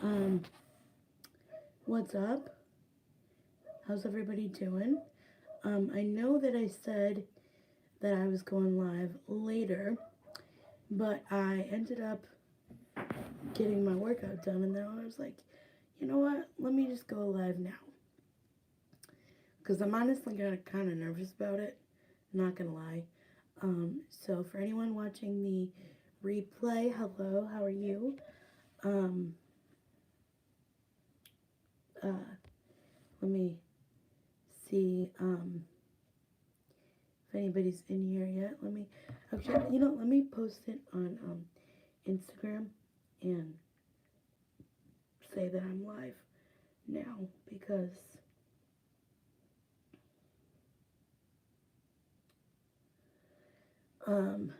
Um, what's up? How's everybody doing? I know that I said that I was going live later, but I ended up getting my workout done, and then I was like, you know what? Let me just go live now. Because I'm honestly kind of nervous about it, not gonna lie. So for anyone watching the replay, hello, how are you? Um, Let me see if anybody's in here yet. Let me post it on Instagram and say that I'm live now because um,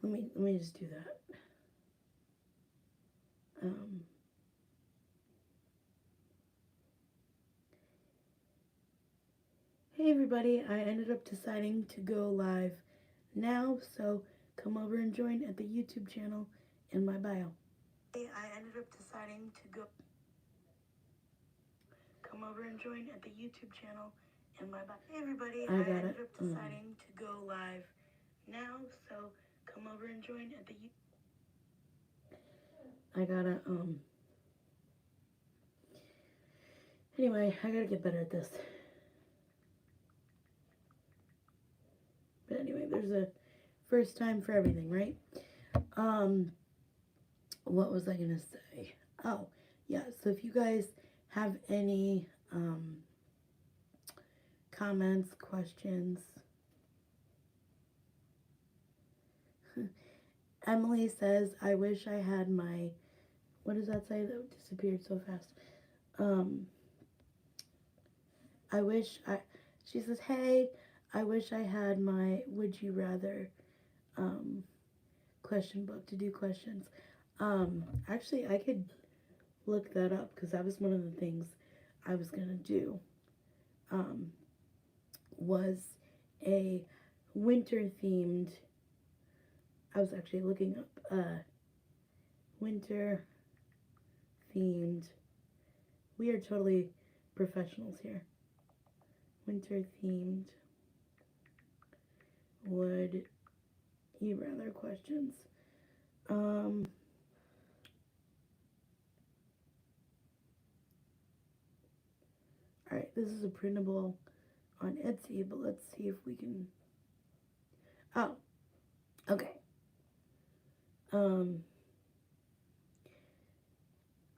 let me just do that. Um, hey everybody, I ended up deciding to go live now, so come over and join at the YouTube channel in my bio. I ended up deciding to go. Come over and join at the YouTube channel in my bio. Hey everybody, I ended up deciding to go live now, so come over and join at the I gotta anyway, I gotta get better at this. But anyway, there's a first time for everything, right? What was I gonna say? Oh, yeah, so if you guys have any comments, questions. Emily says, I wish I had my, what does that say? That disappeared so fast. She says, hey, I wish I had my would you rather question book to do questions. Actually, I could look that up because that was one of the things I was going to do. Was a winter themed, I was actually looking up winter themed, we are totally professionals here. Winter themed would you rather questions. Alright, this is a printable on Etsy, but let's see if we can. Oh, okay.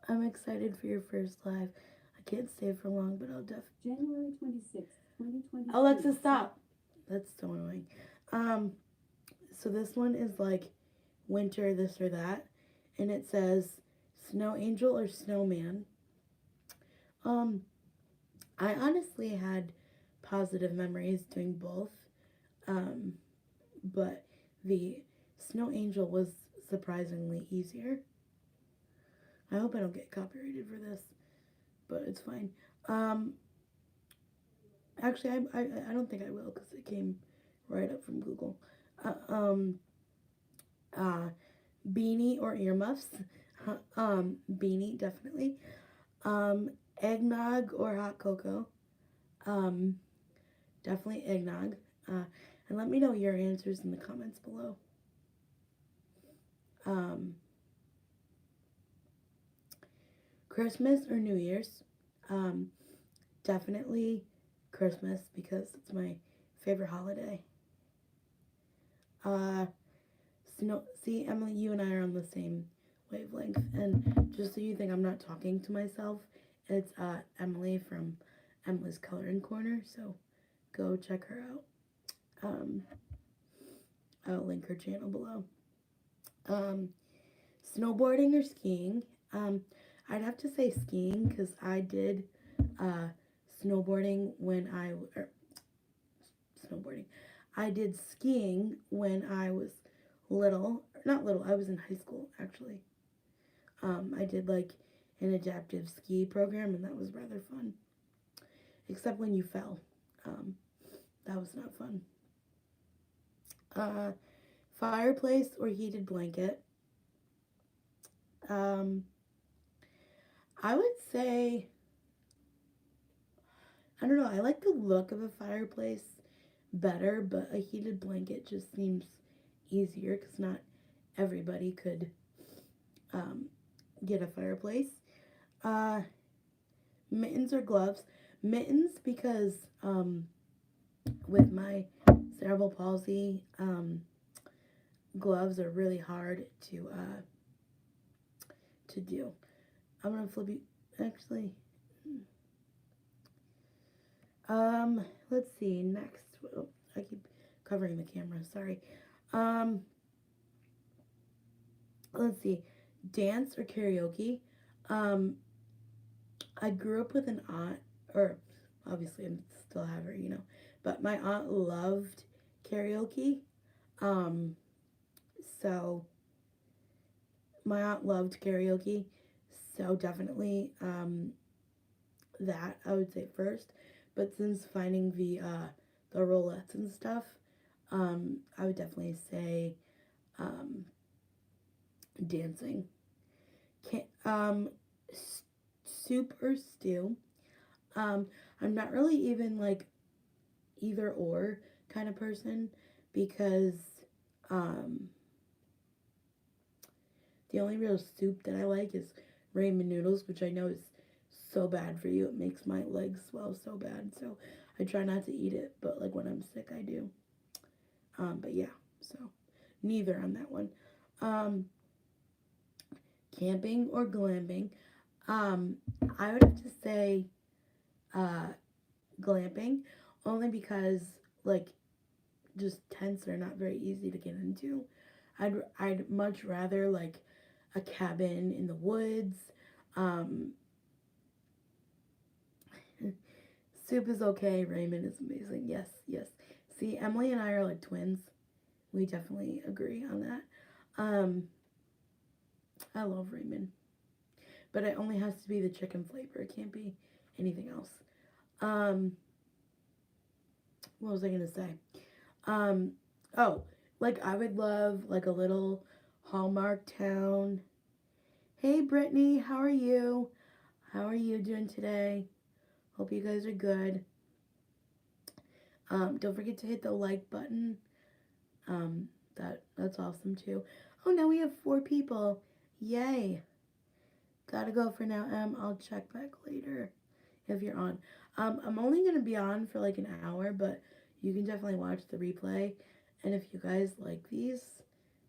I'm excited for your first live. I can't stay for long, but I'll definitely. January 26th, 2020. Alexa, stop. That's so annoying. So this one is like winter, this or that, and it says snow angel or snowman. I honestly had positive memories doing both, but the snow angel was surprisingly easier. I hope I don't get copyrighted for this, but it's fine. Actually, I don't think I will because it came right up from Google. Beanie or earmuffs. Beanie, definitely. Eggnog or hot cocoa. Definitely eggnog. And let me know your answers in the comments below. Christmas or New Year's. Definitely Christmas because it's my favorite holiday. See, Emily, you and I are on the same wavelength. And just so you think I'm not talking to myself, it's Emily from Emily's Coloring Corner. So go check her out. I'll link her channel below. Snowboarding or skiing? I'd have to say skiing because I did snowboarding when snowboarding. I did skiing when I was little. Not little, I was in high school actually. I did like an adaptive ski program and that was rather fun. Except when you fell. That was not fun. Fireplace or heated blanket? Um, I would say, I don't know, I like the look of a fireplace better, but a heated blanket just seems easier because not everybody could um, get a fireplace. Uh, Mittens or gloves? Mittens because with my cerebral palsy, gloves are really hard to do. I'm gonna flip you. Actually, let's see. Next, oh, I keep covering the camera. Sorry. Um, let's see. Dance or karaoke? Um, I grew up with an aunt, or obviously I still have her, but my aunt loved karaoke. Um, so my aunt loved karaoke, so definitely that I would say first. But since finding the roulettes and stuff, I would definitely say um, dancing. Can soup or stew? Um, I'm not really even like either or kind of person because um, the only real soup that I like is ramen noodles, which I know is so bad for you. It makes my legs swell so bad. So I try not to eat it, but like when I'm sick, I do. But yeah, so neither on that one. Um, Camping or glamping? Um, I would have to say uh, glamping, only because like just tents are not very easy to get into. I'd much rather like a cabin in the woods. Um, Soup is okay. Ramen is amazing. Yes, yes. See, Emily and I are like twins. We definitely agree on that. Um, I love ramen, but it only has to be the chicken flavor. It can't be anything else. Um, what was I gonna say? Um, oh, like I would love like a little Hallmark town. Hey, Brittany, how are you? How are you doing today? Hope you guys are good. Don't forget to hit the like button. That's awesome too. Oh, now we have 4 people. Yay! Gotta go for now. I'll check back later if you're on. I'm only gonna be on for like an hour, but you can definitely watch the replay. And if you guys like these,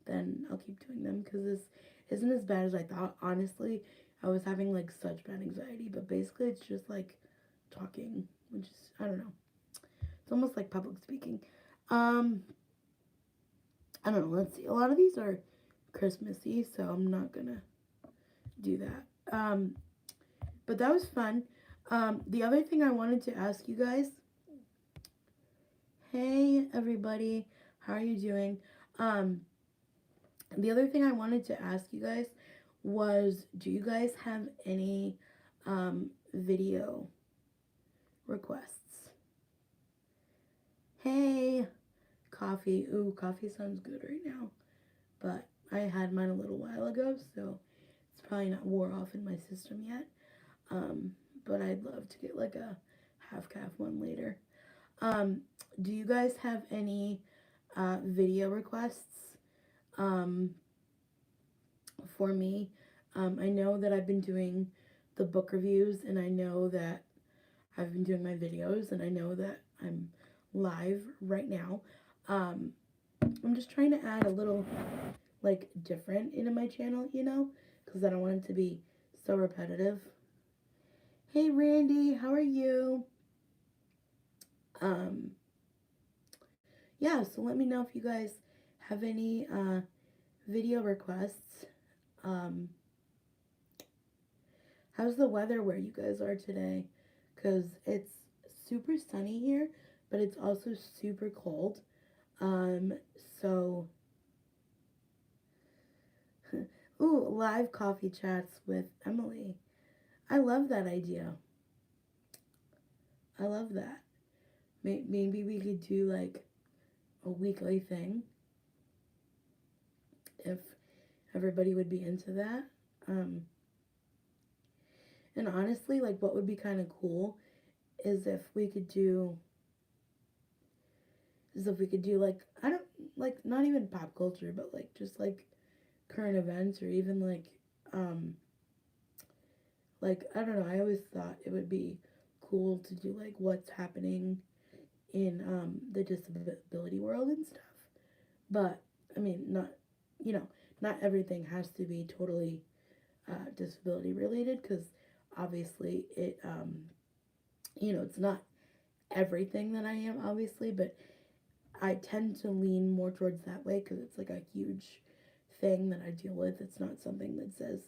then I'll keep doing them because this isn't as bad as I thought. Honestly, I was having like such bad anxiety, but basically it's just like talking, which is I don't know. It's almost like public speaking. Um, I don't know. Let's see. A lot of these are Christmassy, so I'm not gonna do that. But that was fun. The other thing I wanted to ask you guys. Hey, everybody. How are you doing? Um, the other thing I wanted to ask you guys was, do you guys have any video requests? Hey, coffee. Ooh, coffee sounds good right now. But I had mine a little while ago, so it's probably not wore off in my system yet. But I'd love to get like a half calf one later. Do you guys have any video requests for me? I know that I've been doing the book reviews, and I know that I've been doing my videos, and I know that I'm live right now. I'm just trying to add a little like different into my channel, because I don't want it to be so repetitive. Hey Randy, how are you? Um, yeah, so let me know if you guys have any video requests. Um, how's the weather where you guys are today? Because it's super sunny here, but it's also super cold. Um, so, ooh, live coffee chats with Emily. I love that idea. I love that. Maybe we could do like a weekly thing if everybody would be into that. Um, and honestly, like, what would be kind of cool is if we could do, like, I don't, like, not even pop culture, but like, just like current events or even um, like, I don't know, I always thought it would be cool to do like what's happening in the disability world and stuff. But I mean, not, you know, not everything has to be totally disability related because obviously it's not everything that I am, obviously, but I tend to lean more towards that way because it's like a huge thing that I deal with. It's not something that says,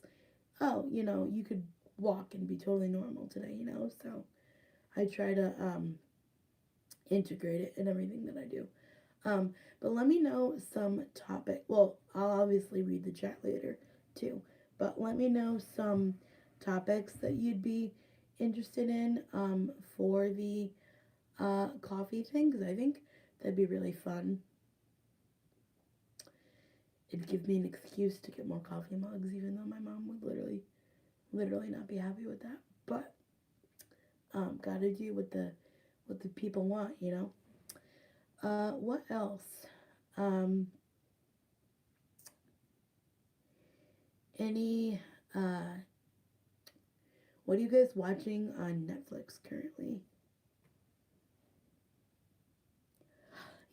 oh, you could walk and be totally normal today. So I try to integrate it in everything that I do. But let me know some topic. Well, I'll obviously read the chat later too. But let me know some topics that you'd be interested in for the coffee thing because I think that'd be really fun. It'd give me an excuse to get more coffee mugs, even though my mom would literally not be happy with that. But gotta do what the people want. What else? Um, any what are you guys watching on Netflix currently?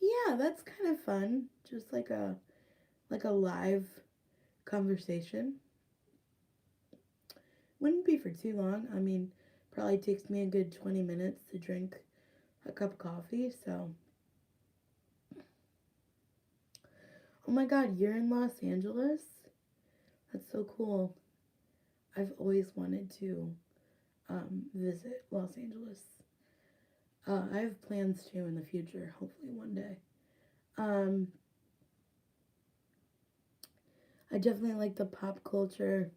Yeah, that's kind of fun. Just like a live conversation. Wouldn't be for too long. I mean, probably takes me a good 20 minutes to drink a cup of coffee, so oh my god, you're in Los Angeles? That's so cool. I've always wanted to visit Los Angeles. I have plans to in the future, hopefully one day. Um, I definitely like the pop culture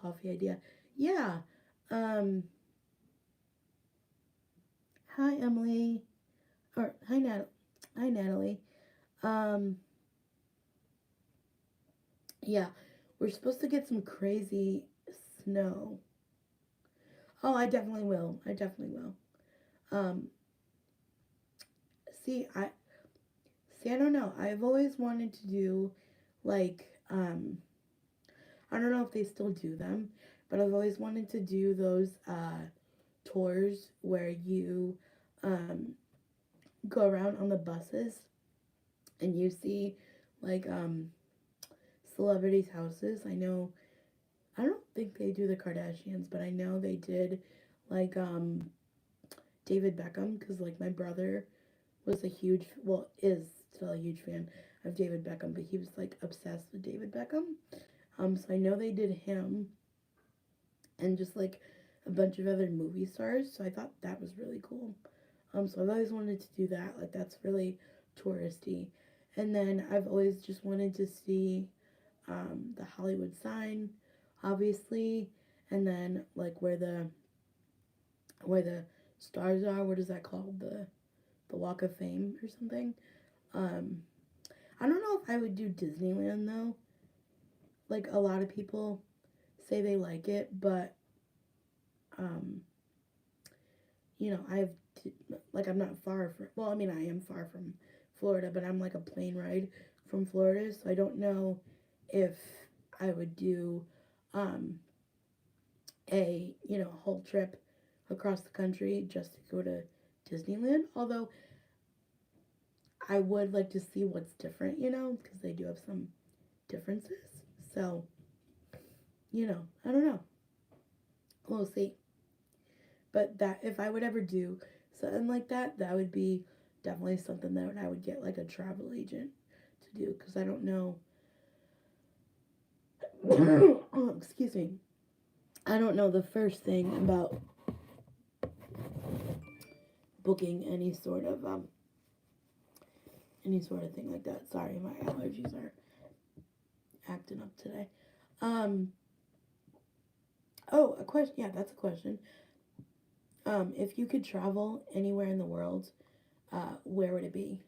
coffee idea. Yeah. Um, hi Emily, or hi Natalie. Um, yeah, we're supposed to get some crazy snow. Oh, I definitely will. I definitely will. Um, see, I don't know. I've always wanted to do like I don't know if they still do them, but I've always wanted to do those tours where you um go around on the buses and you see like celebrities' houses. I don't think they do the Kardashians, but I know they did like David Beckham because like my brother was is still a huge fan of David Beckham, but he was like obsessed with David Beckham. So I know they did him and just like a bunch of other movie stars. So I thought that was really cool. So I've always wanted to do that. Like that's really touristy. And then I've always just wanted to see the Hollywood sign, obviously, and then like where the stars are. What is that called? The Walk of Fame or something. Um, I don't know if I would do Disneyland though. Like a lot of people say they like it, but um, I've like I'm not far from. Well, I mean I am far from Florida, but I'm like a plane ride from Florida, so I don't know if I would do um a whole trip across the country just to go to Disneyland. Although I would like to see what's different, because they do have some differences. So, I don't know. We'll see. But that if I would ever do something like that, that would be definitely something that I would get like a travel agent to do because I don't know. Oh, excuse me. I don't know the first thing about booking any sort of thing like that. Sorry, my allergies are acting up today. Um. Oh, a question. Yeah, that's a question. If you could travel anywhere in the world, where would it be?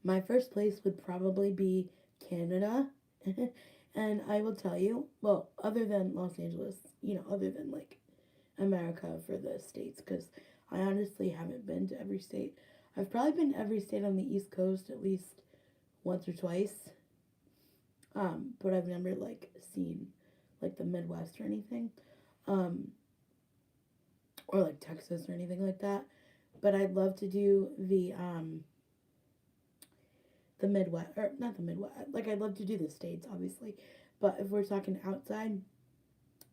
My first place would probably be Canada. And I will tell you, well, other than Los Angeles, other than like America for the states, because I honestly haven't been to every state. I've probably been to every state on the East Coast at least once or twice, but I've never like seen like the Midwest or anything, um, or like Texas or anything like that. But I'd love to do the Midwest, or not the Midwest. Like I'd love to do the states, obviously, but if we're talking outside,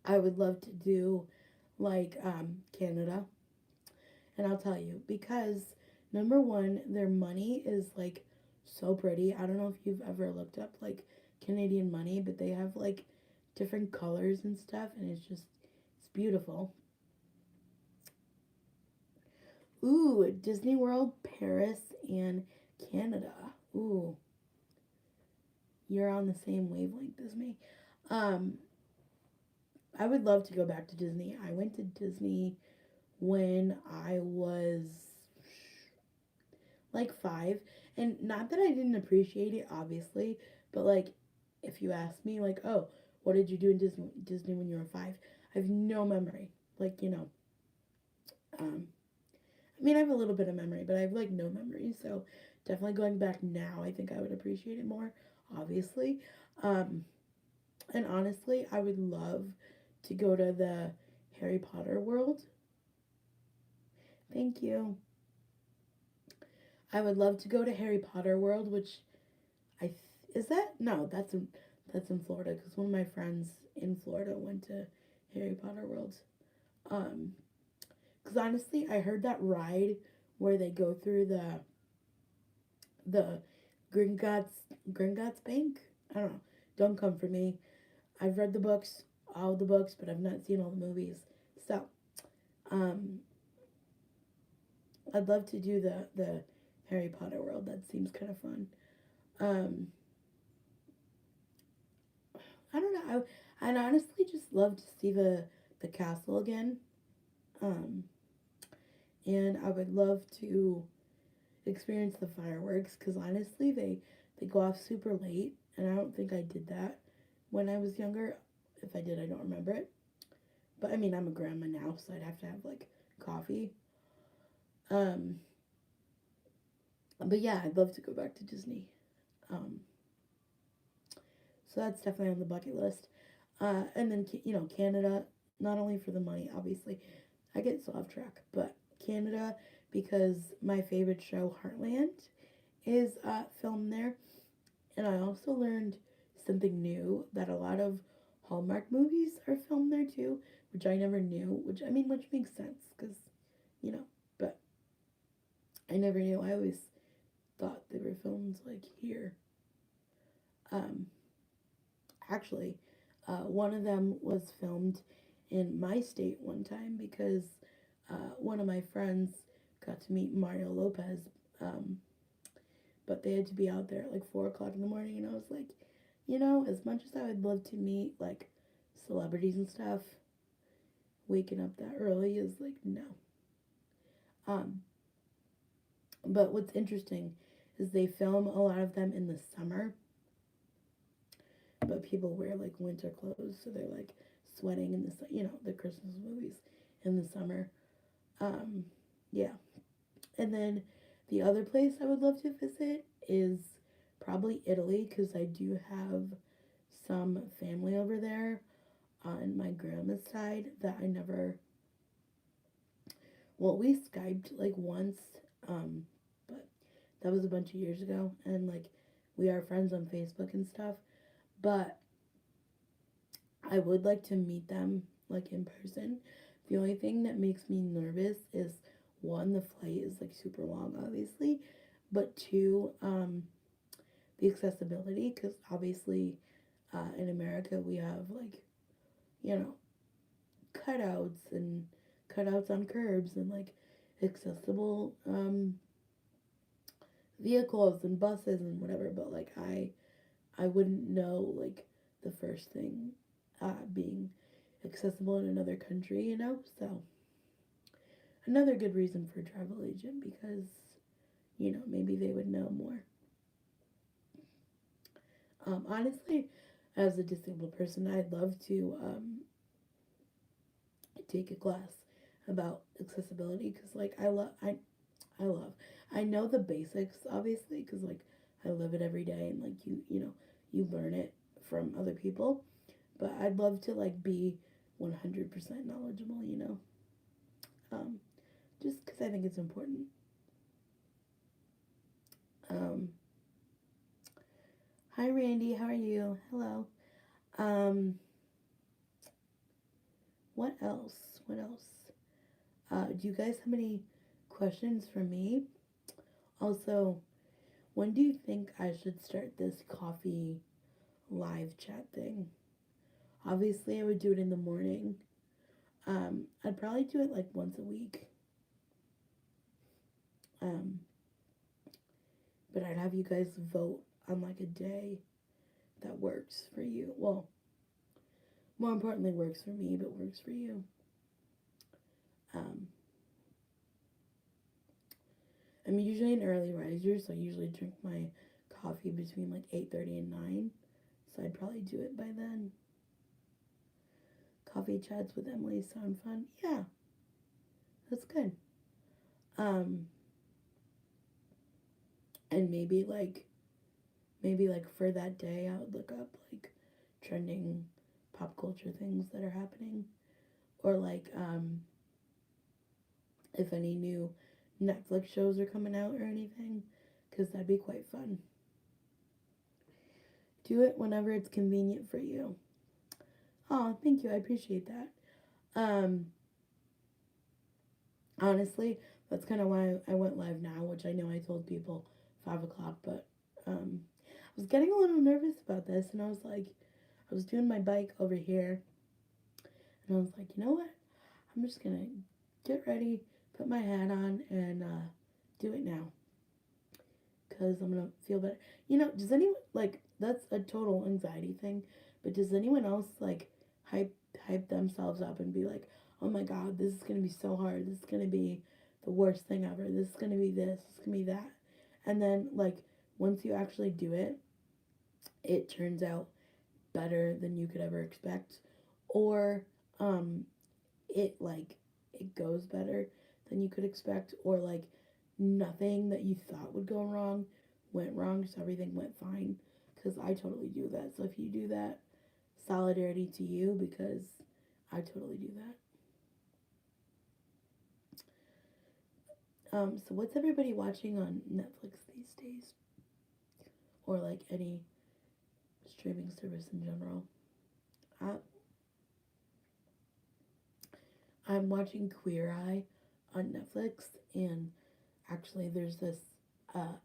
I would love to do like Canada. And I'll tell you, because number one, their money is like so pretty. I don't know if you've ever looked up like Canadian money, but they have like different colors and stuff, and it's beautiful. Ooh, Disney World, Paris, and Canada. Ooh, you're on the same wavelength as me. Um, I would love to go back to Disney. I went to Disney when I was like 5, and not that I didn't appreciate it, obviously, but like if you ask me, like, oh, what did you do in Disney when you were 5? I have no memory. Like, um, I mean, I have a little bit of memory, but I have like no memory. So definitely going back now, I think I would appreciate it more, obviously. Um, and honestly, I would love to go to the Harry Potter world. Thank you. I would love to go to Harry Potter world, which is that no, that's in Florida because one of my friends in Florida went to Harry Potter world. Um, because honestly, I heard that ride where they go through the Gringotts Bank. I don't know. Don't come for me. I've read the books, all the books, but I've not seen all the movies. So, um, I'd love to do the Harry Potter world. That seems kind of fun. Um, I don't know. I'd honestly just love to see the castle again. Um, and I would love to experience the fireworks because honestly, they go off super late, and I don't think I did that when I was younger. If I did, I don't remember it. But I mean, I'm a grandma now, so I'd have to have like coffee. Um, but yeah, I'd love to go back to Disney. Um, so that's definitely on the bucket list. And then Canada, not only for the money, obviously, I get so off track, but Canada because my favorite show Heartland is filmed there, and I also learned something new that a lot of Hallmark movies are filmed there too, which I never knew. Which makes sense because you know, but I never knew. I always thought they were filmed like here. Um, Actually, one of them was filmed in my state one time because one of my friends got to meet Mario Lopez, um, but they had to be out there at like 4 o'clock in the morning, and I was like, as much as I would love to meet like celebrities and stuff, waking up that early is like no. Um, but what's interesting is they film a lot of them in the summer, but people wear like winter clothes, so they're like sweating in the Christmas movies in the summer. Um, yeah, and then the other place I would love to visit is probably Italy because I do have some family over there on my grandma's side that I never. Well, we Skyped like once, um, but that was a bunch of years ago, and like we are friends on Facebook and stuff. But I would like to meet them like in person. The only thing that makes me nervous is one, the flight is like super long, obviously, but two, the accessibility, because obviously in America we have like, you know, cutouts and cutouts on curbs and like accessible vehicles and buses and whatever, but like I wouldn't know like the first thing being accessible in another country. So another good reason for a travel agent because maybe they would know more. Honestly, as a disabled person, I'd love to take a class about accessibility because, like, I love, I know the basics obviously because like I live it every day and like you know you learn it from other people, but I'd love to like be 100% knowledgeable, you know, um, just because I think it's important. Um, Hi Randy, how are you? Hello. Um, what else? What else? Do you guys have any questions for me? Also, when do you think I should start this coffee live chat thing? Obviously, I would do it in the morning. I'd probably do it like once a week. Um, but I'd have you guys vote on like a day that works for you. Well, more importantly, works for me, but works for you. Um, I'm usually an early riser, so I usually drink my coffee between like 8:30 and 9. So I'd probably do it by then. Coffee chats with Emily sound fun. Yeah, that's good. Um, and maybe like for that day, I would look up like trending pop culture things that are happening, or like if any new Netflix shows are coming out or anything, because that'd be quite fun. Do it whenever it's convenient for you. Oh, thank you. I appreciate that. Um, Honestly, that's kind of why I went live now, which I know I told people 5 o'clock, but I was getting a little nervous about this, and I was like, I was doing my bike over here, and I was like, you know what? I'm just gonna get ready, put my hat on, and do it now, cause I'm gonna feel better. You know, does anyone like that's a total anxiety thing, but does anyone else like hype hype themselves up and be like, oh my god, this is gonna be so hard. This is gonna be the worst thing ever. This is gonna be this. This is gonna be that, and then like once you actually do it, it turns out better than you could ever expect, or um, it like it goes better than you could expect, or like nothing that you thought would go wrong went wrong, so everything went fine. Because I totally do that. So if you do that, solidarity to you because I totally do that. So what's everybody watching on Netflix these days, or like any streaming service in general? Uh, I'm watching Queer Eye on Netflix, and actually, there's this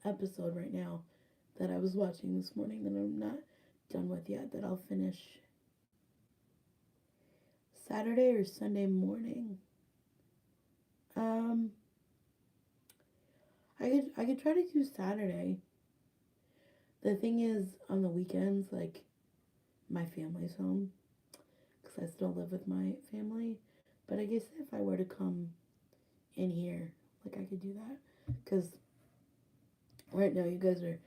episode right now that I was watching this morning that I'm not done with yet, that I'll finish Saturday or Sunday morning. Um, I could try to do Saturday. The thing is, on the weekends, like my family's home because I still live with my family. But I guess if I were to come in here, like I could do that because right now you guys are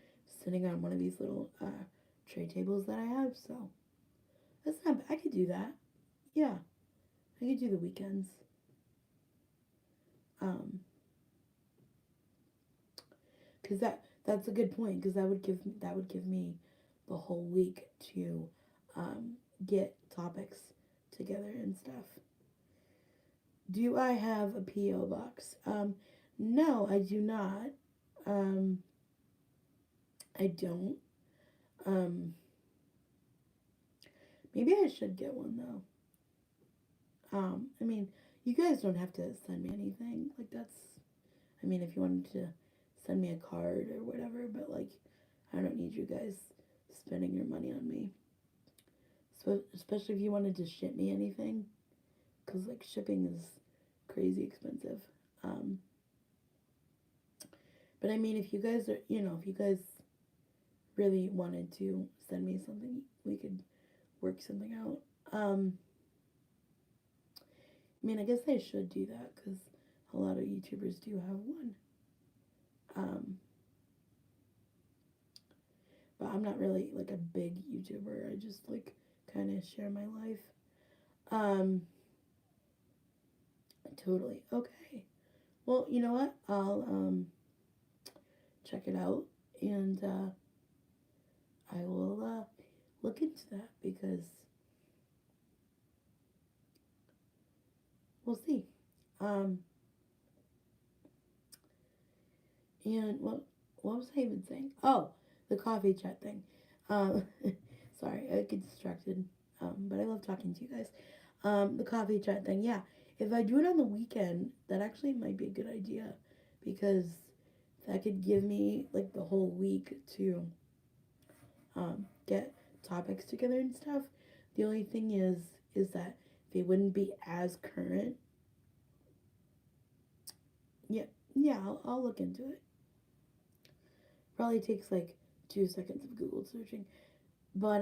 sitting on one of these little tray tables that I have, so that's not. I could do that. Yeah, I could do the weekends. Um, cause that's a good point. Cause that would give me the whole week to get topics together and stuff. Do I have a PO box? No, I do not. Um, I don't. Um, Maybe I should get one though. I mean, you guys don't have to send me anything. Like that's. I mean, if you wanted to send me a card or whatever, but like, I don't need you guys spending your money on me. So especially if you wanted to ship me anything, because like shipping is crazy expensive. Um, but I mean, if you guys are, if you guys really wanted to send me something, we could work something out. I mean, I guess I should do that because a lot of YouTubers do have one. Um, but I'm not really like a big YouTuber. I just like kind of share my life. Um, totally. Okay. Well, you know what? I'll check it out, and I will look into that because we'll see. Um, and what was I even saying? Oh, the coffee chat thing. Um, sorry, I get distracted. But I love talking to you guys. The coffee chat thing. Yeah, if I do it on the weekend, that actually might be a good idea because that could give me like the whole week to get topics together and stuff. The only thing is that they wouldn't be as current. Yeah, yeah, I'll look into it. Probably takes like 2 seconds of Google searching. But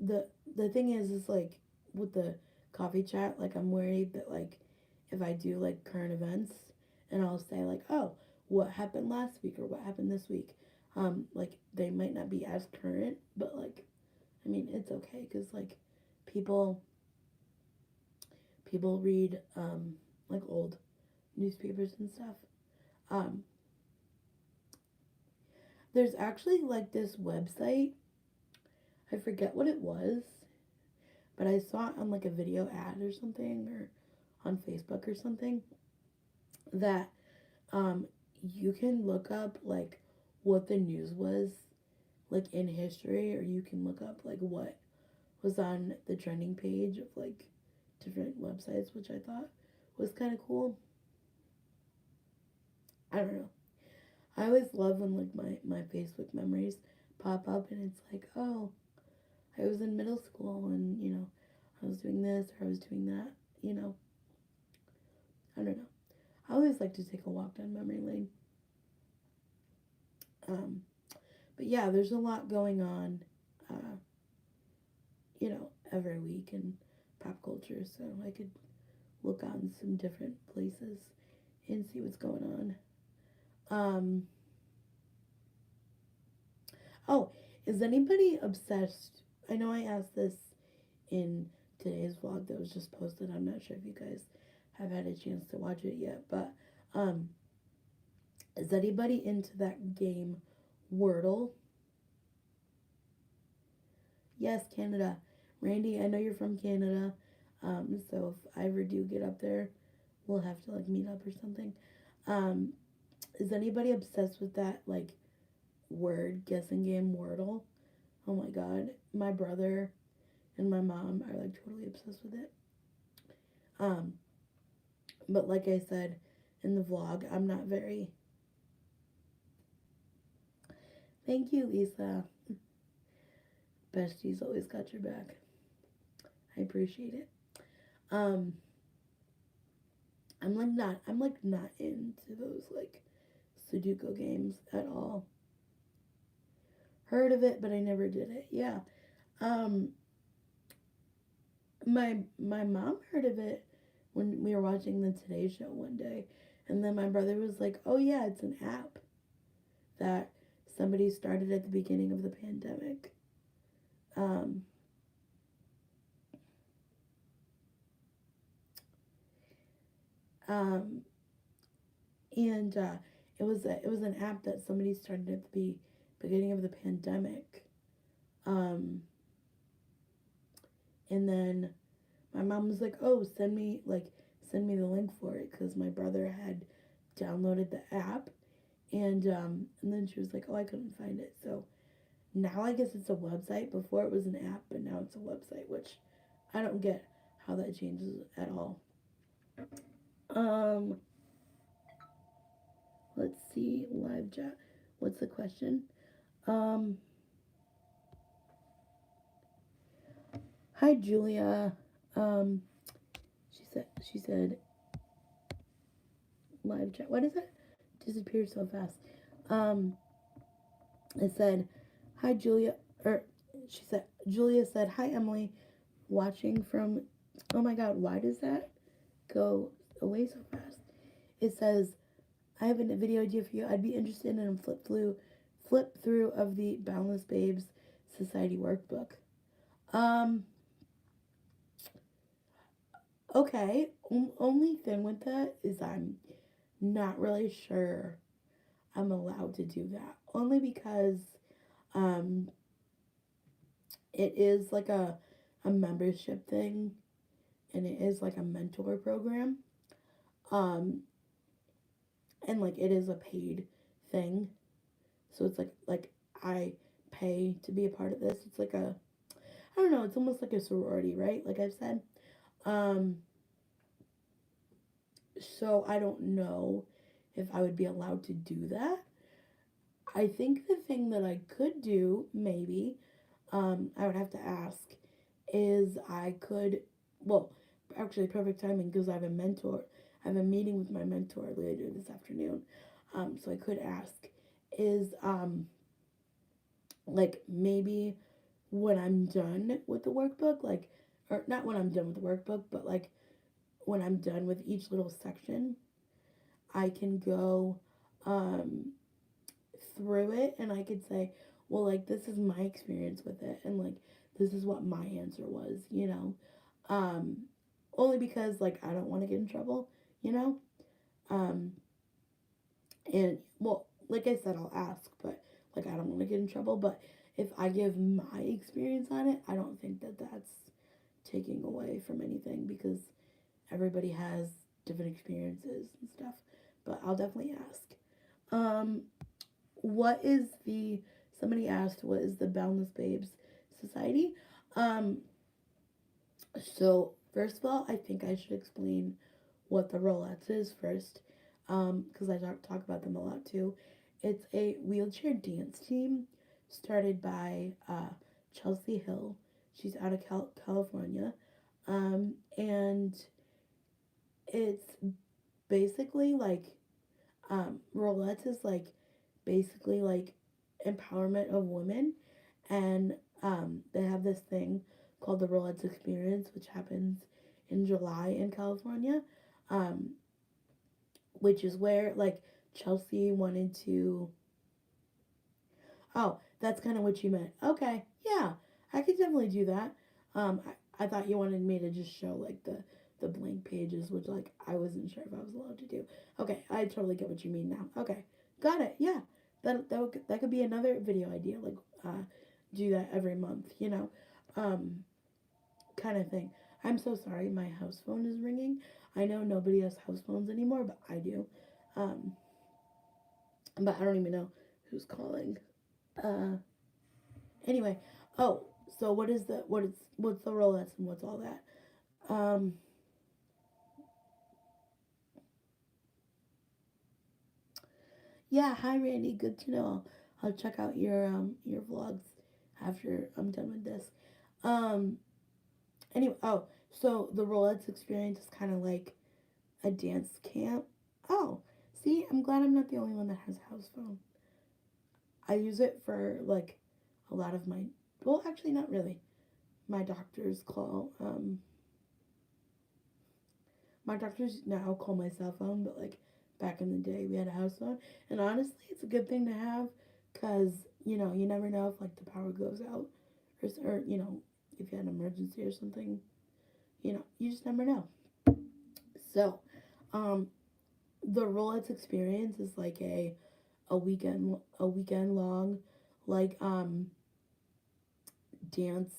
the the thing is like with the coffee chat, like I'm worried that like if I do like current events and I'll say like, oh, what happened last week or what happened this week, like they might not be as current, but like I mean it's okay because like people people read like old newspapers and stuff. Um, there's actually like this website. I forget what it was, but I saw it on like a video ad or something or on Facebook or something that um you can look up like what the news was like in history, or you can look up like what was on the trending page of like different websites, which I thought was kind of cool. I don't know. I always love when like my Facebook memories pop up and it's like, oh, I was in middle school and I was doing this or I was doing that. You know, I don't know. I always like to take a walk down memory lane. Um, but yeah, there's a lot going on, every week in pop culture, so I could look on some different places and see what's going on. Oh, is anybody obsessed? I know I asked this in today's vlog that was just posted. I'm not sure if you guys have had a chance to watch it yet, but um, is anybody into that game Wordle? Yes, Canada. Randy, I know you're from Canada. So if I ever do get up there, we'll have to like meet up or something. Um, is anybody obsessed with that like word guessing game Wordle? Oh my god, my brother and my mom are like totally obsessed with it. Um, but like I said in the vlog, I'm not very. Thank you, Lisa. Bestie's always got your back. I appreciate it. Um, I'm like not into those like Sudoku games at all. Heard of it, but I never did it. Yeah. Um, my mom heard of it when we were watching the Today Show one day, and then my brother was like, "Oh yeah, it's an app that somebody started at the beginning of the pandemic." Um, um, and it was an app that somebody started at the beginning of the pandemic. Um, and then my mom was like, "Oh, send me the link for it," because my brother had downloaded the app, and then she was like, "Oh, I couldn't find it." So now I guess it's a website. Before it was an app, but now it's a website, which I don't get how that changes at all. Um, let's see, live chat. What's the question? Um, Hi Julia. Um, she said live chat. What is it? Disappeared so fast. Um, it said, "Hi Julia," or Julia said, "Hi Emily, watching from." Oh my God, why does that go away so fast? It says, "I have a video idea for you. I'd be interested in a flip flip through of the Boundless Babes Society workbook. Um, okay, only thing with that is I'm not really sure I'm allowed to do that. Only because um, it is like a membership thing and it is like a mentor program. Um, and like it is a paid thing. So it's like I pay to be a part of this. It's like a I don't know, it's almost like a sorority, right? Like I've said. Um so I don't know if I would be allowed to do that. I think the thing that I could do, maybe, I would have to ask, is I could, well, actually, perfect timing because I have a mentor. I have a meeting with my mentor later this afternoon. So I could ask, is, like, maybe when I'm done with the workbook, like, or not when I'm done with the workbook, but like when I'm done with each little section, I can go, um, through it and I could say, well, like, this is my experience with it, and like, this is what my answer was, you know? Um, only because, like, I don't want to get in trouble, you know? Um, and, well, like I said, I'll ask, but, like, I don't want to get in trouble, but if I give my experience on it, I don't think that that's taking away from anything because everybody has different experiences and stuff. But I'll definitely ask. Um, what is the somebody asked what is the Boundless Babes Society? um so first of all, I think I should explain what the Rolettes is first, because I talk about them a lot too. It's a wheelchair dance team started by Chelsea Hill. She's out of California. And it's basically like Rolettes is like basically like empowerment of women, and they have this thing called the Rolettes Experience, which happens in July in California, um, which is where like Chelsea wanted to. Oh, that's kind of what you meant. Okay, yeah, I could definitely do that. I thought you wanted me to just show like the blank pages, which like I wasn't sure if I was allowed to do. Okay, I totally get what you mean now. Okay, got it. Yeah, that could be another video idea. Like, do that every month. Um, kind of thing. I'm so sorry. My house phone is ringing. I know nobody has house phones anymore, but I do. Um, but I don't even know who's calling. Uh, Anyway, oh, so what's the Rolex and what's all that? Um, yeah, hi Randy, good to know. I'll check out your vlogs after I'm done with this. Um, anyway, oh, so the Rolex experience is kind of like a dance camp. Oh, see, I'm glad I'm not the only one that has a house phone. I use it for like a lot of my, well, actually not really. My doctors call My doctors now call my cell phone, but like back in the day, we had a house phone. And honestly, it's a good thing to have because, you never know if like the power goes out or if you had an emergency or something, you just never know. So, um, the Rolex experience is like a weekend long, like, dance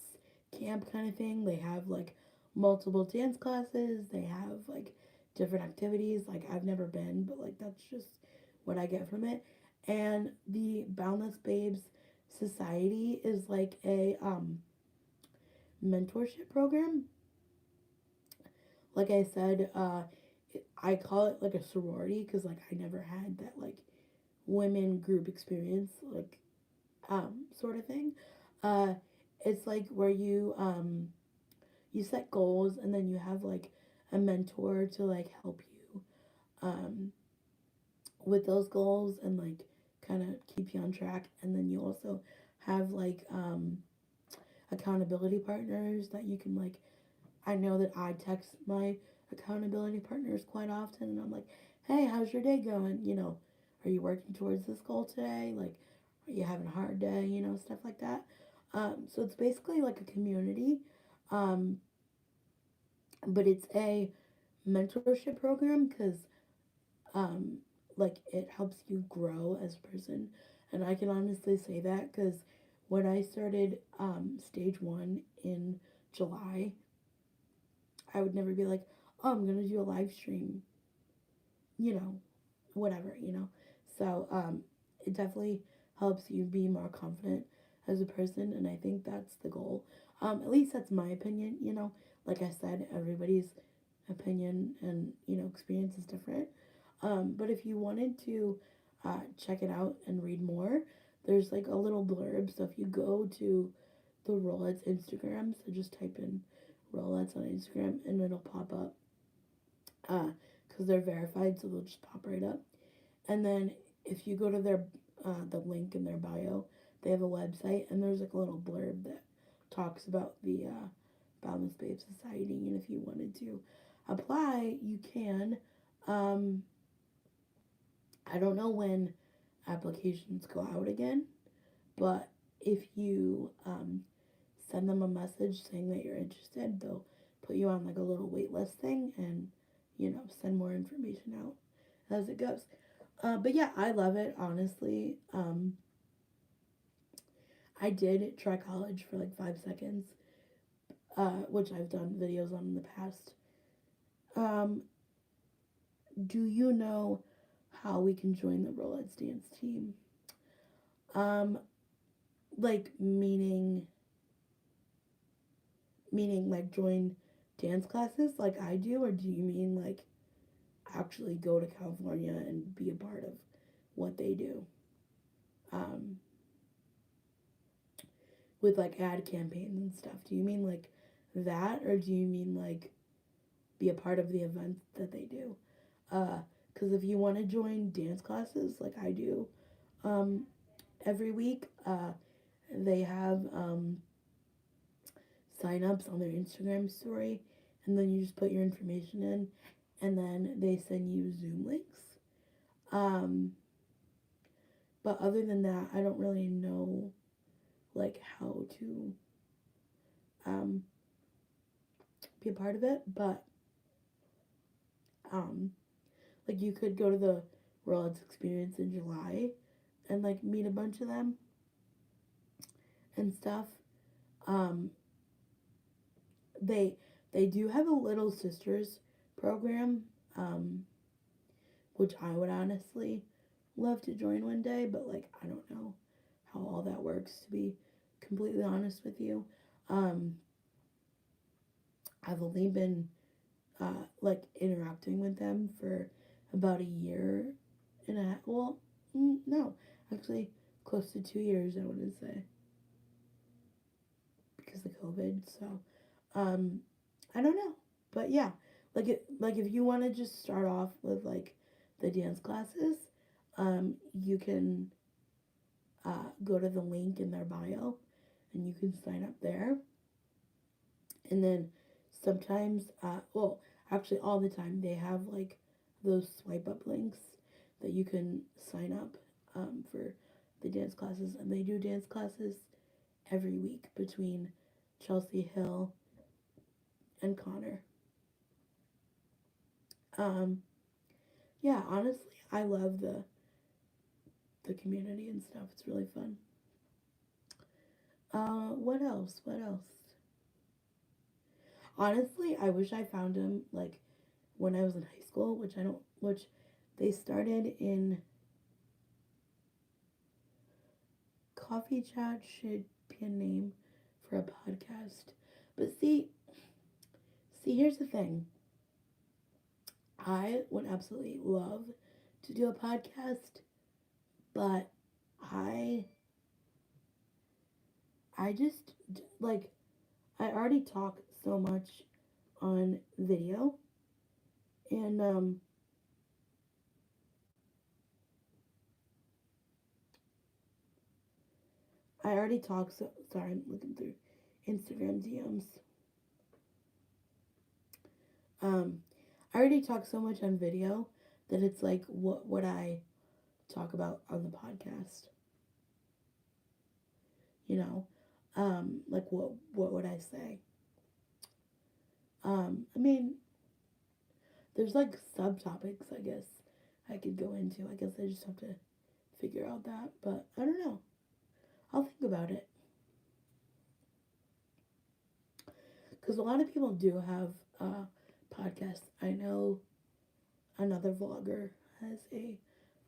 camp kind of thing. They have like multiple dance classes. They have like different activities. Like I've never been, but like that's just what I get from it. And the Boundless Babes Society is like a mentorship program. Like I said, I call it like a sorority because like I never had that like women group experience, like sort of thing. Uh, it's like where you set goals and then you have like a mentor to like help you um, with those goals and like kind of keep you on track, and then you also have like accountability partners that you can like. I know that I text my accountability partners quite often and I'm like, hey, how's your day going, are you working towards this goal today, like, are you having a hard day, stuff like that. So it's basically like a community, um, but it's a mentorship program because um, like it helps you grow as a person. And I can honestly say that because when I started stage one in July, I would never be like, oh, I'm gonna do a live stream, you know, whatever. So it definitely helps you be more confident as a person, and I think that's the goal. At least that's my opinion. Like I said, everybody's opinion and experience is different. But if you wanted to check it out and read more, there's like a little blurb. So if you go to the Rolettes Instagram, so just type in Rolettes on Instagram and it'll pop up because they're verified, so they'll just pop right up. And then if you go to their the link in their bio, they have a website and there's like a little blurb that talks about the Boundless Babe Society. And if you wanted to apply, you can. Um, I don't know when applications go out again, but if you send them a message saying that you're interested, they'll put you on like a little wait list thing and send more information out as it goes. But yeah, I love it, honestly. I did try college for like 5 seconds, which I've done videos on in the past. Um, do you know how we can join the Rolettes dance team? Um, like meaning like join dance classes like I do, or do you mean like actually go to California and be a part of what they do? Um, with like ad campaigns and stuff. Do you mean like that, or do you mean like be a part of the event that they do? Because if you want to join dance classes like I do, um, every week, they have sign ups on their Instagram story, and then you just put your information in, and then they send you Zoom links. Um, but other than that, I don't really know like how to um, be a part of it, but um, like you could go to the World's Experience in July and like meet a bunch of them and stuff. Um, they they do have a Little Sisters program, um, which I would honestly love to join one day, but like I don't know how all that works to be completely honest with you. Um, I've only been like interacting with them for about a year and a half. Well, no, actually close to 2 years I would say because of COVID. So I don't know, but yeah, like if you want to just start off with like the dance classes, you can go to the link in their bio, and you can sign up there. And then sometimes, well, actually all the time they have like those swipe up links that you can sign up for the dance classes, and they do dance classes every week between Chelsea Hill and Connor. Um, yeah, honestly, I love the community and stuff. It's really fun. What else? What else? Honestly, I wish I found him like when I was in high school, which I don't. Which they started in coffee chat should be a name for a podcast. But see, here's the thing. I would absolutely love to do a podcast, but I I just like I already talk so much on video, and I already talk so sorry, I'm looking through Instagram DMs. Um I already talk so much on video that it's like what would I talk about on the podcast? you know, like what would I say? I mean, there's like subtopics, I guess I could go into. I guess I just have to figure out that, but I don't know. I'll think about it. Because a lot of people do have podcasts. I know another vlogger has a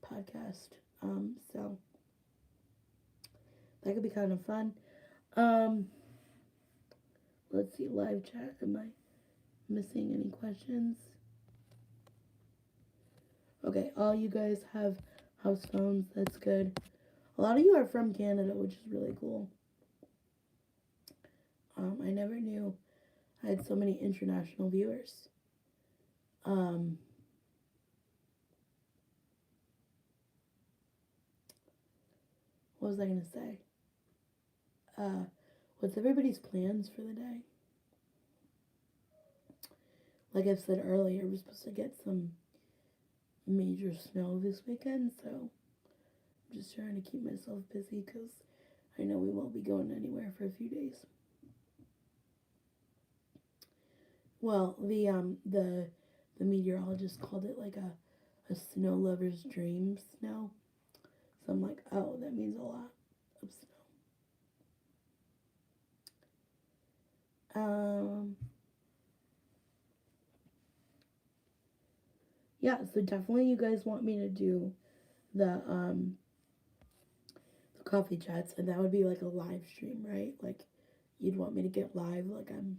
podcast, so that could be kind of fun. Um, let's see, live chat. Am I missing any questions? Okay, all you guys have house phones. That's good. A lot of you are from Canada, which is really cool. I never knew I had so many international viewers. Um, what was I gonna say? What's everybody's plans for the day? Like I've said earlier, we're supposed to get some major snow this weekend, so I'm just trying to keep myself busy because I know we won't be going anywhere for a few days. Well, the meteorologist called it like a snow lover's dream snow. So I'm like, oh, that means a lot of snow. Yeah, so definitely you guys want me to do the coffee chats, and that would be like a live stream, right? Like you'd want me to get live like I'm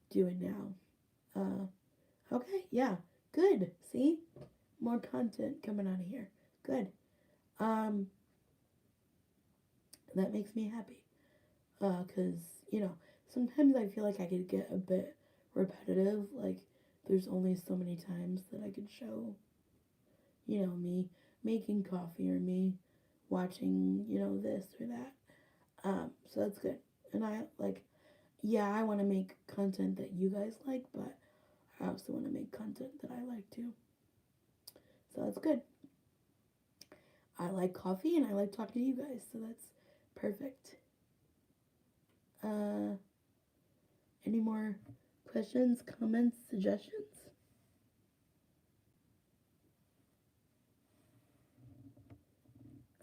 doing now. Okay, yeah, good. See? More content coming out of here. Good. Um, that makes me happy. Cause, you know, sometimes I feel like I could get a bit repetitive. Like, there's only so many times that I could show, you know, me making coffee or me watching, you know, this or that. So that's good. And I, like, yeah, I want to make content that you guys like, but I also want to make content that I like too. So that's good. I like coffee and I like talking to you guys, so that's perfect. Uh, any more questions, comments, suggestions?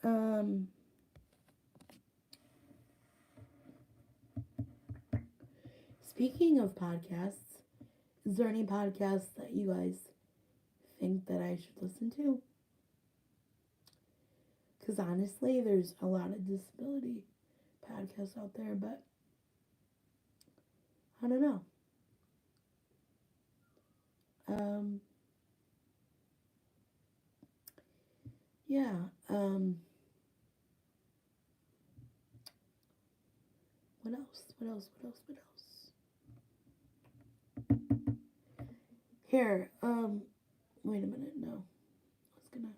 Um, speaking of podcasts, is there any podcasts that you guys think that I should listen to? Because honestly, there's a lot of disability podcasts out there, but I don't know. Um, yeah. What else? What else? What else? What else? Here. Wait a minute. No, I was gonna.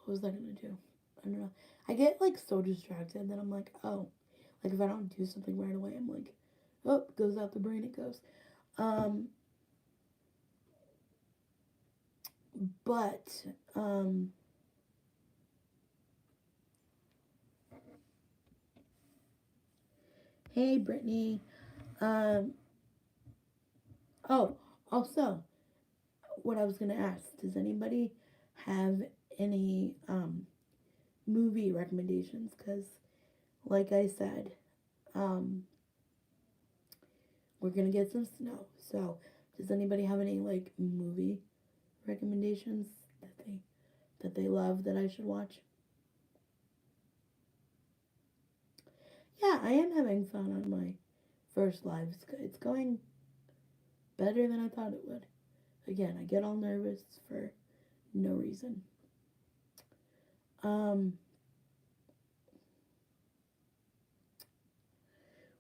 What was I gonna do? I don't know. I get like so distracted that I'm like, oh, like if I don't do something right away, I'm like, oh, it goes out the brain. It goes. Um, but hey, Brittany. Um, oh, also, what I was gonna ask: does anybody have any movie recommendations? Because, like I said, um, we're gonna get some snow. So, does anybody have any like movie recommendations that they love that I should watch? Yeah, I am having fun on my first live. It's going better than I thought it would. Again, I get all nervous for no reason. Um,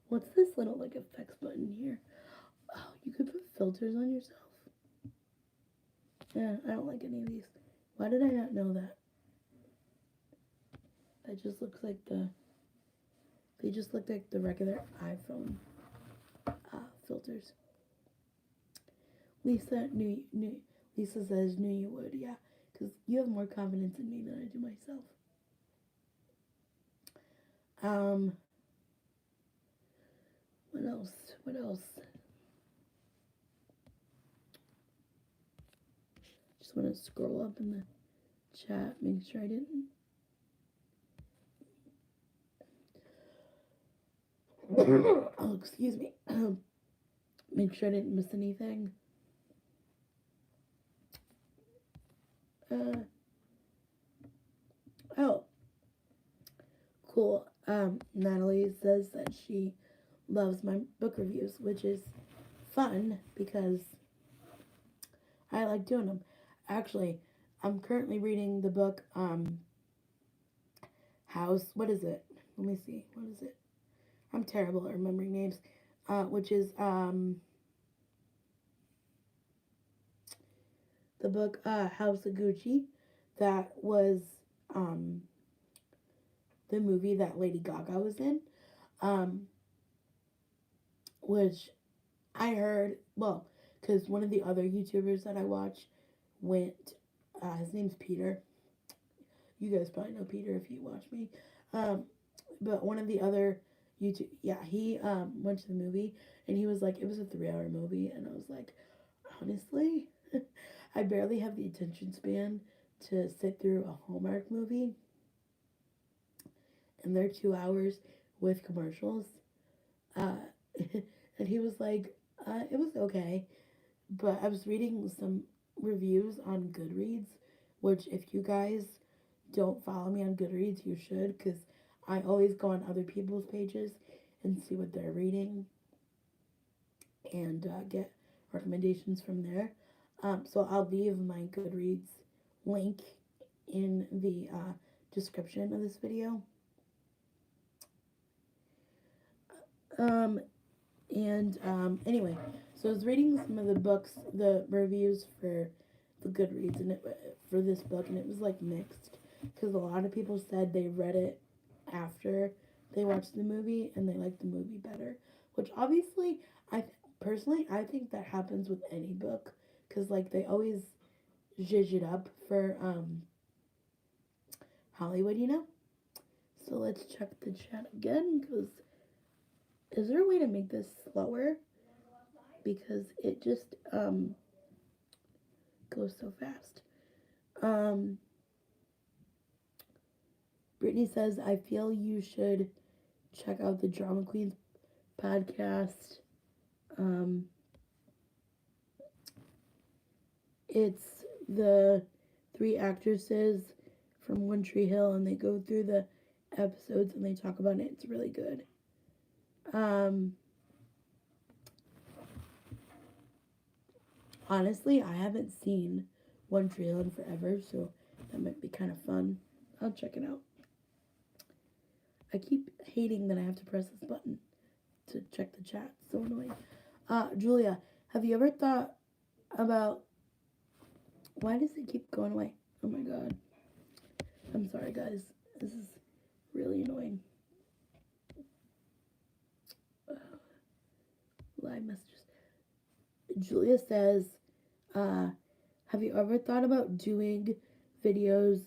what's this little like effects button here? Oh, you could put filters on yourself. Yeah, I don't like any of these. Why did I not know that? That just looks like they just look like the regular iPhone filters. Lisa says knew you would, yeah, because you have more confidence in me than I do myself. What else? What else? Just want to scroll up in the chat, make sure I didn't. Oh, excuse me. Make sure I didn't miss anything. Oh, cool. Natalie says that she loves my book reviews, which is fun because I like doing them. Actually, I'm currently reading the book House. What is it? Let me see. What is it? I'm terrible at remembering names. Which is the book House of Gucci. That was the movie that Lady Gaga was in. Which I heard, well, because one of the other YouTubers that I watch went, his name's Peter. You guys probably know Peter if you watch me. But one of the other YouTube, yeah, he went to the movie and he was like, it was a 3-hour movie. And I was like, honestly, I barely have the attention span to sit through a Hallmark movie. And they're 2 hours with commercials. And he was like, it was okay. But I was reading some reviews on Goodreads, which if you guys don't follow me on Goodreads, you should, because I always go on other people's pages and see what they're reading and get recommendations from there. So I'll leave my Goodreads link in the description of this video. Anyway, so I was reading some of the books, the reviews for the Goodreads, and for this book, and it was like mixed, because a lot of people said they read it after they watched the movie and they liked the movie better, which obviously personally I think that happens with any book, because like they always zhuzh it up for Hollywood, you know. So let's check the chat again, because is there a way to make this slower? Because it just goes so fast. Brittany says, I feel you should check out the Drama Queens podcast. It's the 3 actresses from One Tree Hill, and they go through the episodes and they talk about it. It's really good. Honestly, I haven't seen One Tree Hill in forever, so that might be kind of fun. I'll check it out. I keep hating that I have to press this button to check the chat. It's so annoying. Julia, have you ever thought about... Why does it keep going away? Oh my god. I'm sorry, guys. This is really annoying. Live messages. Julia says, have you ever thought about doing videos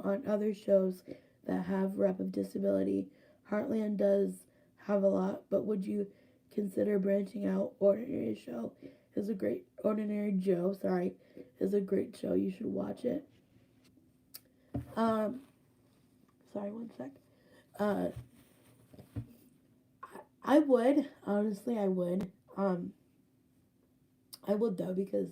on other shows that have rep of disability? Heartland does have a lot, but would you consider branching out? Ordinary Joe is a great show. You should watch it. Sorry, one sec. I would, honestly, I would. I would though, because,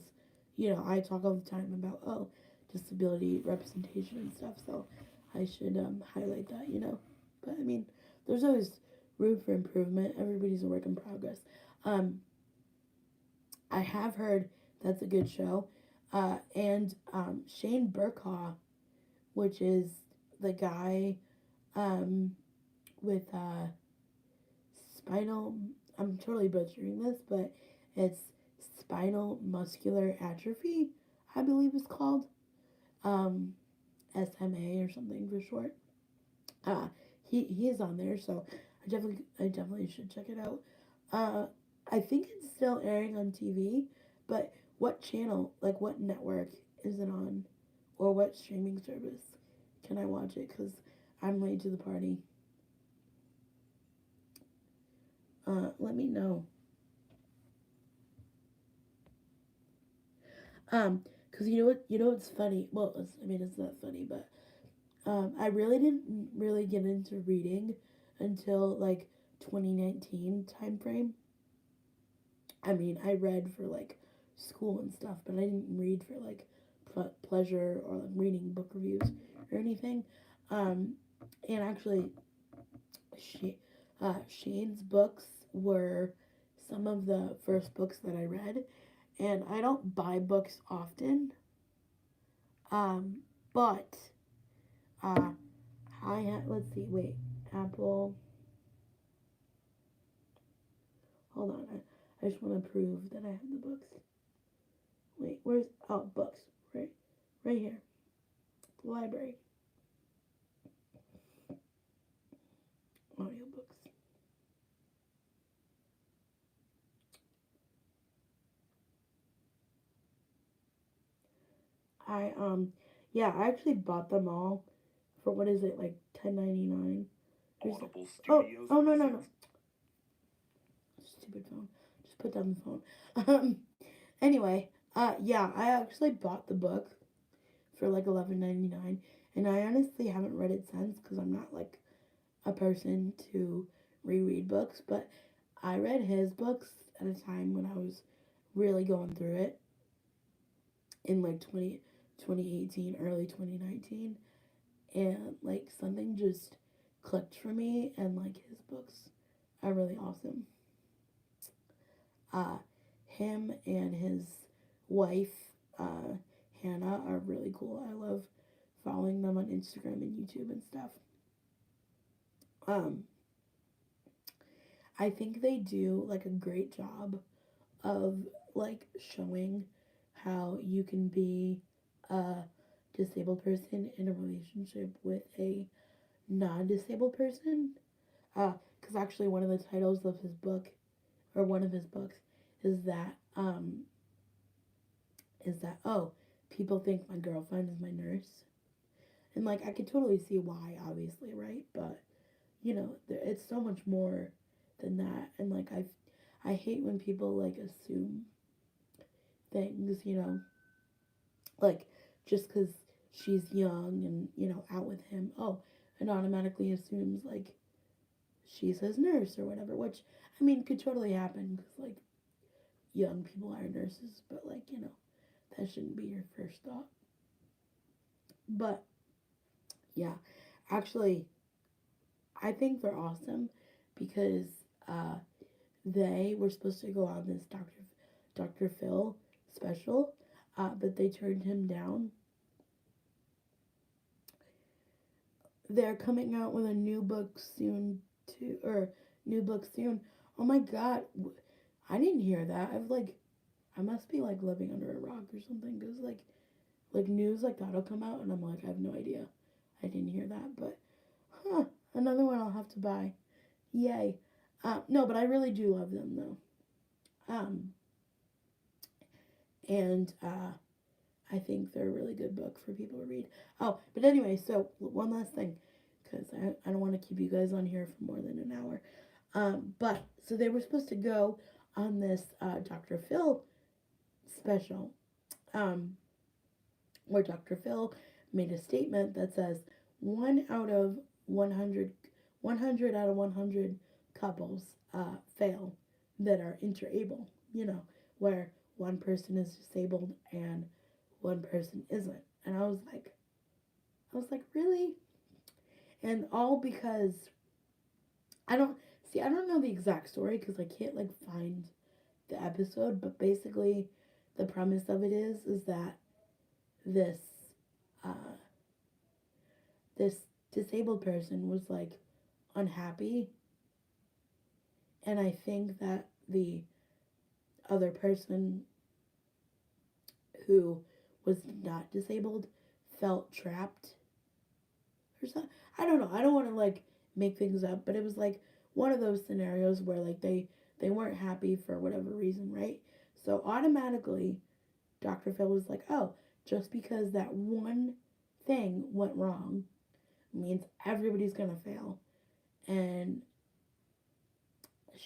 you know, I talk all the time about, disability representation and stuff, so I should highlight that, you know. But I mean, there's always room for improvement. Everybody's a work in progress. I have heard that's a good show. And Shane Burkaw, which is the guy with spinal, I'm totally butchering this, but it's spinal muscular atrophy, I believe it's called. SMA or something for short. He is on there, so I definitely should check it out. I think it's still airing on TV, but what channel, like what network is it on, or what streaming service can I watch it? Because I'm late to the party. Let me know. Cause you know what's funny. Well, I mean, it's not funny, but I really didn't really get into reading until like 2019 time frame. I mean, I read for like school and stuff, but I didn't read for like pleasure or like reading book reviews or anything. Um, and actually, she, Shane's books were some of the first books that I read, and I don't buy books often. Um, but uh, let's see, wait, Apple. Hold on, I just want to prove that I have the books. Wait, where's books? Right here, the library, audiobooks. I yeah, I actually bought them all for what is it like 10.99? Audible Oh Studios oh no no no, presents stupid phone. Just put down the phone. Anyway, yeah, I actually bought the book for like 11.99, and I honestly haven't read it since because I'm not like a person to reread books, but I read his books at a time when I was really going through it in like 2018, early 2019, and like something just clicked for me, and like his books are really awesome. Uh, him and his wife, uh, Hannah, are really cool. I love following them on Instagram and YouTube and stuff. Um, I think they do like a great job of like showing how you can be a disabled person in a relationship with a non-disabled person. Because actually one of the titles of his book, or one of his books, is that oh, people think my girlfriend is my nurse, and like I could totally see why, obviously, right? But it's so much more than that, and like I hate when people like assume things, like just because she's young and out with him, oh, and automatically assumes like she's his nurse or whatever, which I mean could totally happen because like young people are nurses, but like that shouldn't be your first thought. But yeah, actually, I think they're awesome because uh, they were supposed to go on this Dr. Phil special, but they turned him down. They're coming out with a new book soon too, or new book soon. Oh my god, I didn't hear that. I must be like living under a rock or something because like news like that'll come out and I'm like I have no idea. I didn't hear that, but another one I'll have to buy. Yay. No, but I really do love them though. Um, and I think they're a really good book for people to read. Oh, but anyway, so one last thing, because I don't want to keep you guys on here for more than an hour. But so they were supposed to go on this Dr. Phil special, um, where Dr. Phil made a statement that says 1 out of 100, 100 out of 100 couples fail that are interable, where one person is disabled and one person isn't. And really? And all because I don't know the exact story because I can't like find the episode, but basically the premise of it is that this uh, this disabled person was like unhappy, and I think that the other person who was not disabled felt trapped or something. I don't know. I don't want to like make things up, but it was like one of those scenarios where like they weren't happy for whatever reason, right? So automatically Dr. Phil was like, "Oh, just because that one thing went wrong means everybody's going to fail." And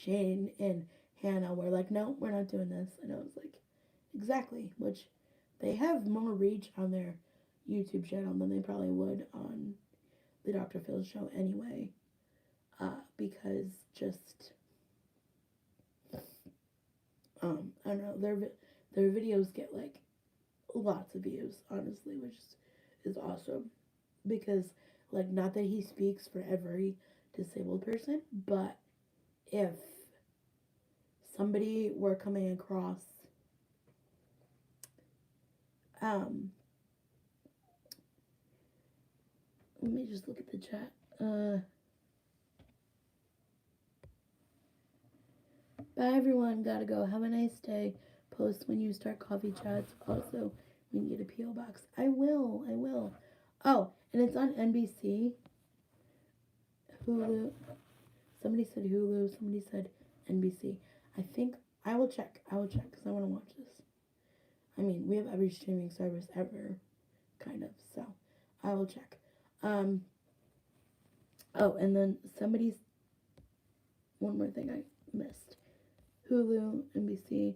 Shane and Hannah were like, no, we're not doing this. And I was like, exactly. Which they have more reach on their YouTube channel than they probably would on the Dr. Phil show anyway. Because just, I don't know, their videos get like lots of views, honestly, which is awesome. Because, like, not that he speaks for every disabled person, but if somebody were coming across let me just look at the chat. Bye everyone, gotta go. Have a nice day. Post when you start coffee chats. Also, we can get a P.O. box. I will. Oh, and it's on NBC. Hulu. Somebody said Hulu. Somebody said NBC. I think I will check because I want to watch this. I mean, we have every streaming service ever, kind of. So, I will check. Oh, and then one more thing I missed. Hulu, NBC.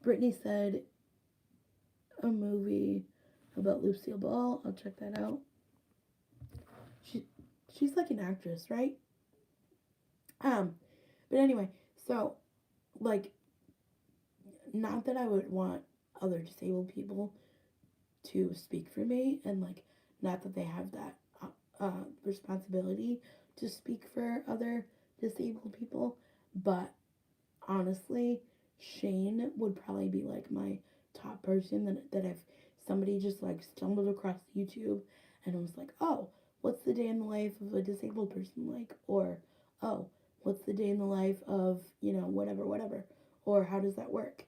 Brittany said a movie about Lucille Ball. I'll check that out. She's like an actress, right? But anyway, so, like, not that I would want other disabled people to speak for me, and, like, not that they have that responsibility to speak for other disabled people, but honestly, Shane would probably be, like, my top person that if somebody just, like, stumbled across YouTube and was like, oh, what's the day in the life of a disabled person like? Or, oh, what's the day in the life of, whatever. Or how does that work?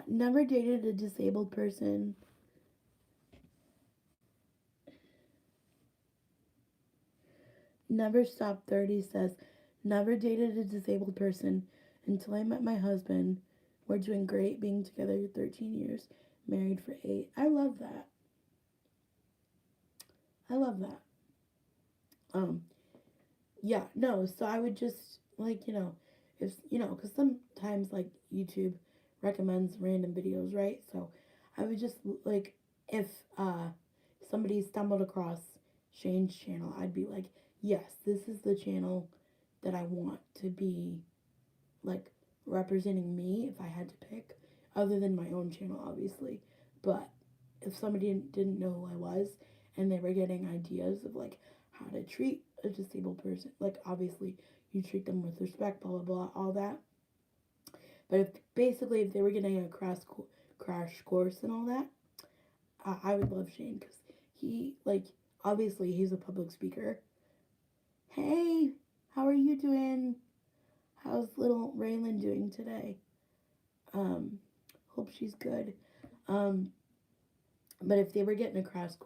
Never dated a disabled person. Never stopped 30 says, never dated a disabled person until I met my husband. We're doing great, being together 13 years, married for 8. I love that. Yeah, no, so I would just, like, if, because sometimes, like, YouTube recommends random videos, right? So I would just, like, if somebody stumbled across Shane's channel, I'd be like, yes, this is the channel that I want to be, like, representing me if I had to pick, other than my own channel, obviously. But if somebody didn't know who I was and they were getting ideas of, like, how to treat a disabled person, like, obviously you treat them with respect, blah blah blah, all that. But if they were getting a crash course and all that, I would love Shane, because he, like, obviously he's a public speaker. Hey, how are you doing? How's little Raylan doing today? Hope she's good. But if they were getting a crash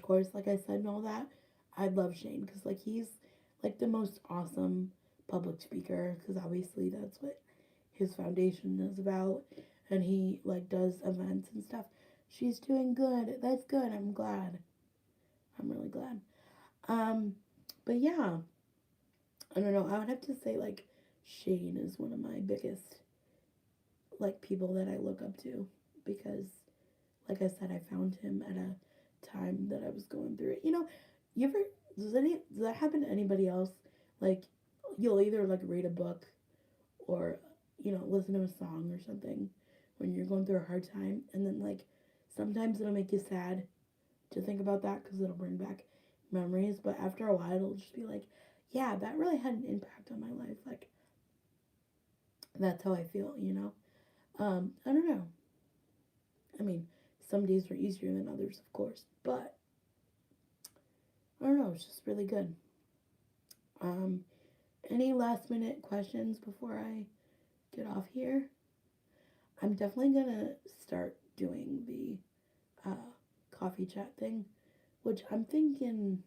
course, like I said, and all that, I'd love Shane, because, like, he's, like, the most awesome public speaker, because obviously that's what his foundation is about, and he, like, does events and stuff. She's doing good. That's good. I'm glad. I'm really glad. But yeah, I don't know. I would have to say, like, Shane is one of my biggest, like, people that I look up to, because, like I said, I found him at a time that I was going through it. Does that happen to anybody else? Like, you'll either, like, read a book or, listen to a song or something when you're going through a hard time, and then, like, sometimes it'll make you sad to think about that because it'll bring back memories, but after a while it'll just be like, yeah, that really had an impact on my life. Like, that's how I feel, I don't know. I mean, some days were easier than others, of course, but I don't know, it's just really good. Any last minute questions before I get off here? I'm definitely gonna start doing the coffee chat thing, which I'm thinking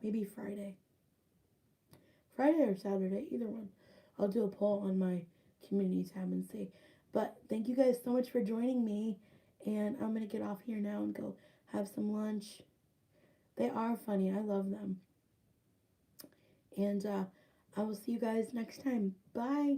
maybe Friday or Saturday, either one. I'll do a poll on my community tab and see. But thank you guys so much for joining me, and I'm gonna get off here now and go have some lunch They are funny. I love them. And I will see you guys next time. Bye.